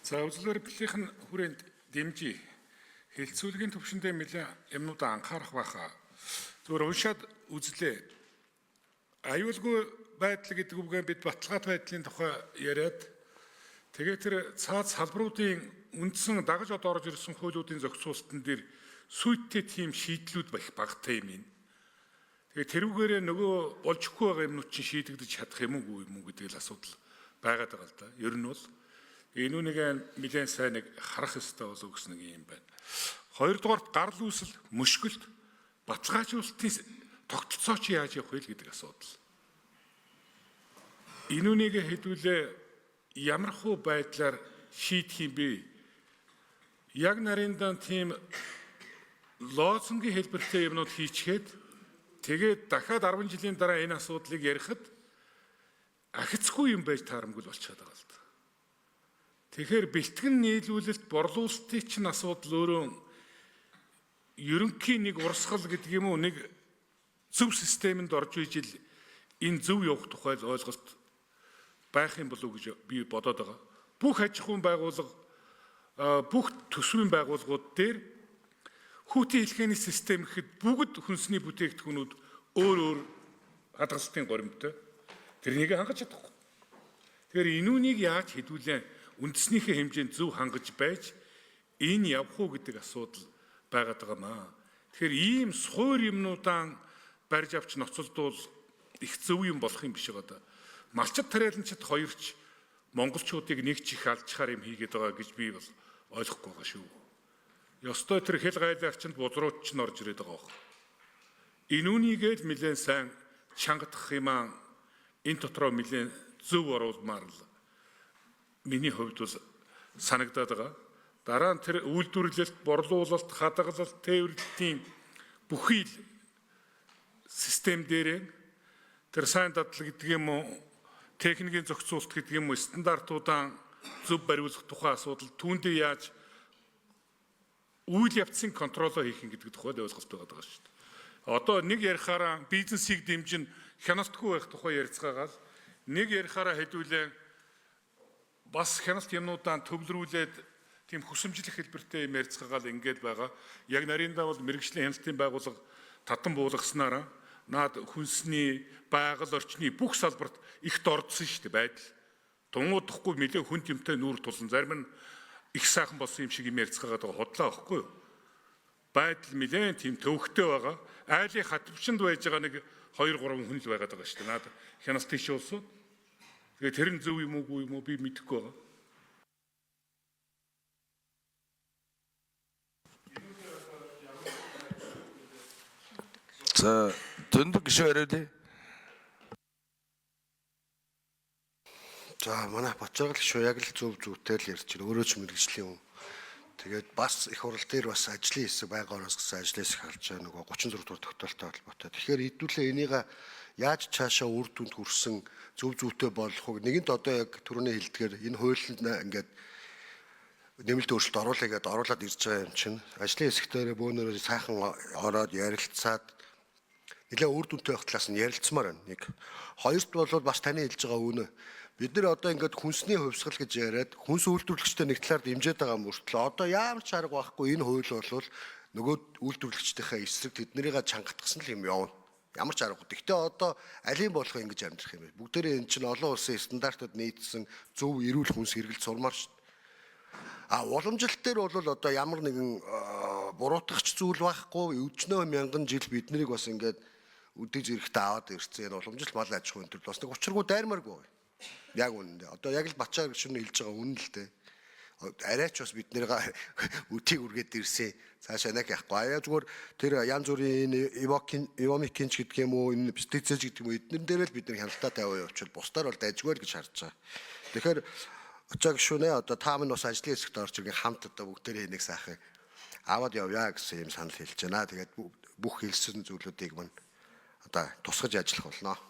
За үзлэрдлийнх нь хүрээнд дэмжиж хэлцүүлгийн төвшөндөө нэлээд юмнуудаа анхаарах байхаа. Зүгээр уншаад үзлээ. Аюулгүй байдал гэдэг үгээр бид баталгаатай байдлын тухай яриад тэгээд тэр цаад салбаруудын үндсэн дагаж орж ирсэн хуулиудын зохицуулалтын дээр сүйттэй тийм шийдлүүд багтай юм. Тэгээд тэрүүгээрээ нөгөө болжихгүй байгаа юмнууд чинь шийдэгдэж чадах юм уу гэдэг л асуудал байгаад байгаа л да. Ер нь бол энүүнийг нэлээд сайн нэг харах ёстой болов гэсэн нэг юм байна. Хоёрдугаарт гарал үүсэл мөшгөлт баталгаажуулалтын тогтолцоо чи яаж явах вэ гэдэг асуудал. Энүүнийг хэдүүлээ ямар хуу байдлаар шийдэх юм бэ? Яг нарийндан тийм лозунгийн хэлбэртэй юмнууд хийчихэд тэгээд дахиад 10 жилийн дараа энэ асуудлыг ярихад ахицгүй юм байж таарамгүй болчиход байгаа л да. Тэгэхээр бэлтгэн нийлүүлэлт борлуулалтын чинь асуудал өөрөө ерөнхийн нэг урсгал гэдэг юм уу нэг зөв системэнд орж ижил энэ зөв явах тухай ойлголт байх юм болов уу гэж би бодоод байгаа. Бүх аж ахуйн байгууллага бүх төсвийн байгууллагууд дээр хүүтийн хэлхээний систем гэхэд бүгд хүнсний бүтээгдэхүүнүүд өөр хадгалалтын горимтой. Тэрнийг хангаж чадахгүй. Тэгэхээр энүүнийг яаж хэдүүлээ үндэснийхээ хэмжээнд зөв хангаж байж энэ явах уу гэдэг асуудал байгаад байгаамаа. Тэгэхээр ийм суур юмнуудаа барьж авч ноцолдвол их зөв юм болох юм биш байгаа да. Малчид тариаланчид хоёрч монголчуудыг нэг чих алжихаар юм хийгээд байгаа гэж би бол ойлгохгүй байгаа шүү. Ёстой тэр хэл гайлагчд бузрууд ч н орж ирээд байгаа баг. Энүүнийгээд нэлээд сайн чангадах юм аа энэ дотроо нэлээд зөв оруулмаар л миний хувьд бол санагдаад байгаа. Дараа нь тэр үйлдвэрлэлт, борлуулалт, хадгалалт, тээвэрлэлтийн бүхий систем дээр тэр сайн дадлаг гэдэг юм уу, техникийн зохицуулалт гэдэг юм уу, стандартуудаа зөв бариулах тухай асуудал түүндээ яаж үйл явцын контролоо хийх гэдэг тухайд ойлголт байгаа шүү дээ. Одоо нэг ярихаараа бизнесийг дэмжин хяналтгүй байх тухай ярилцгаагаал нэг ярихаараа хэдүүлээ бас хяналт юмнуудаа төвлөрүүлээд тийм хүсэмжлэх хэлбэртэй юм ярилцгаагаал ингээд байгаа. Яг нарийнда бол мэрэгжлийн хяналтын байгууллага татан буулгаснараа наад хүнсний байгаль орчны бүх салбарт их дордсон шүү дээ байдал. Тунгуудахгүй нэлээд хүнд юмтай нүүр тулсан зарим нь их сайхан болсон юм шиг юм ярилцгаагаад байгаа хотлоо байхгүй юу? Байдал нэлээд тийм төвөгтэй байгаа. Айлын хатвчинд байж байгаа нэг 2-3 хүн л байгаад байгаа шүү дээ. Наад хяналт тийш улсууд. Тэгээд тэр нь зөв юм уу би мэдэхгүй байгаа. За Дөндөг гişүү яриулъя. За манай Бочоргол гişүү яг л зөвтэй л ярьж байна. Өөрөө ч мэрэгжлийн хүн. Тэгээд бас их хурал дээр бас ажлын хэсэг байга ороос гэсэн ажлаас их харж байгаа нөгөө 36 дугаар тогтоолтой холбоотой. Тэгэхээр хэдүүлээ энийг яаж цаашаа үр дүнд хүрсэн зөвтэй болох уу? Нэгэнт одоо яг түрүүний хэлдгээр энэ хуулинд ингээд нэмэлт өөрчлөлт оруулъя гэдээ оруулаад ирж байгаа юм чинь ажлын хэсэгтээ бөөнөрөө сайхан ороод ярилцаад нэлээ үр дүнтэй байх талаас нь ярилцмаар байна. Нэг хоёрт бол бас таны хэлж байгаа үнэ. Бид нар одоо ингээд хүнсний хувьсгал гэж яриад хүнс үйлдвэрлэгчтэй нэг талаар дэмжиж байгаа мөртлөө одоо ямар ч арга байхгүй энэ хууль бол нөгөө үйлдвэрлэгчдийнхээ эсрэг тэднийг чангатгсан л юм явна. Ямар ч аргагүй. Гэхдээ одоо алийг болох ингэж амьдрах юм бэ? Бүгдээрээ энэ чинь олон улсын стандартууд нийцсэн зөв эрүүл хүнс хэрэгэлж сурмаар шүү дээ. Уламжилт дээр бол одоо ямар нэгэн буруутгагч зүйл байхгүй өчнөө мянган жил бид нарыг бас ингээд үдэж ирэхдээ аваад ирсэн. Энэ уламжилт мал аж ахуйн төр бас нэг учиргүй дайрмааргүй. Яг үнэндээ. Одоо яг л Бачаар гişүн хэлж байгаа үнэн л дээ. Арайч бас бид нэрээ үтийг үргээд ирсэн. Цаашаа нэг яахгүй. Зүгээр тэр янз бүрийн ивомикинч гэдэг юм уу, энэ пестицид гэдэг юм уу, эднэр дээр л бид нар хяналтаа тавиа явуучвал бусдаар бол дайжгүй л гэж харж байгаа. Тэгэхээр Бачаар гişүнээ одоо та минь бас ажлын хэсэгт орж ирген хамт одоо бүгдээрээ нэг сайхан аваад явъя гэсэн юм санал хэлж байна. Тэгээд бүх хэлсэн зүйлүүдийг мань одоо тусгаж ажиллах болно.